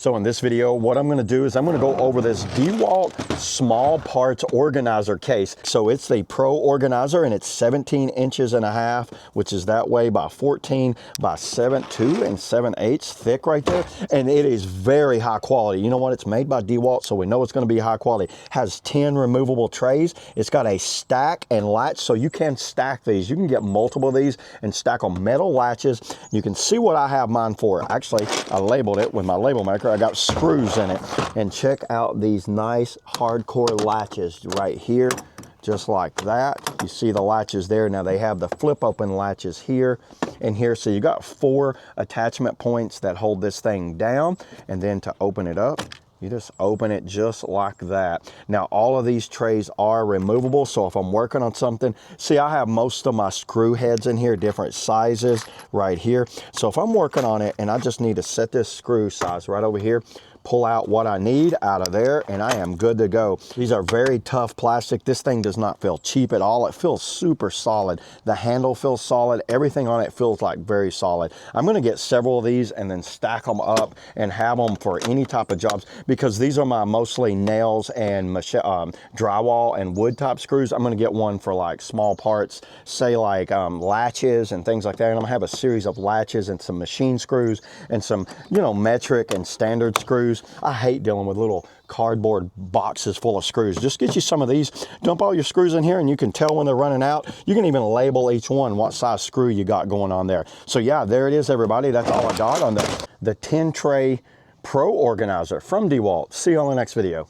So in this video, what I'm gonna do is I'm gonna go over this DEWALT small parts organizer case. So it's the Pro organizer and it's 17 inches and a half, which is that way by 14 by 2 and 7/8 thick right there. And it is very high quality. You know what? It's made by DEWALT, so we know it's gonna be high quality. Has 10 removable trays. It's got a stack and latch, so you can stack these. You can get multiple of these and stack on metal latches. You can see what I have mine for. Actually, I labeled it with my label maker. I got screws in it, and check out these nice hardcore latches right here, just like that. You see the latches there. Now they have the flip open latches here and here, so you got 4 attachment points that hold this thing down, and then to open it up, you just open it just like that. Now, all of these trays are removable, so if I'm working on something, see, I have most of my screw heads in here, different sizes right here. So if I'm working on it and I just need to set this screw size right over here, pull out what I need out of there, and I am good to go. These are very tough plastic. This thing does not feel cheap at all. It feels super solid. The handle feels solid. Everything on it feels like very solid. I'm gonna get several of these and then stack them up and have them for any type of jobs, because these are my mostly nails and drywall and wood type screws. I'm gonna get one for like small parts, say like latches and things like that. And I'm gonna have a series of latches and some machine screws and some, you know, metric and standard screws. I hate dealing with little cardboard boxes full of screws. Just get you some of these, dump all your screws in here, and you can tell when they're running out. You can even label each one what size screw you got going on there. So yeah, there it is, everybody. That's all I got on the 10 tray Pro organizer from DEWALT. See you on the next video.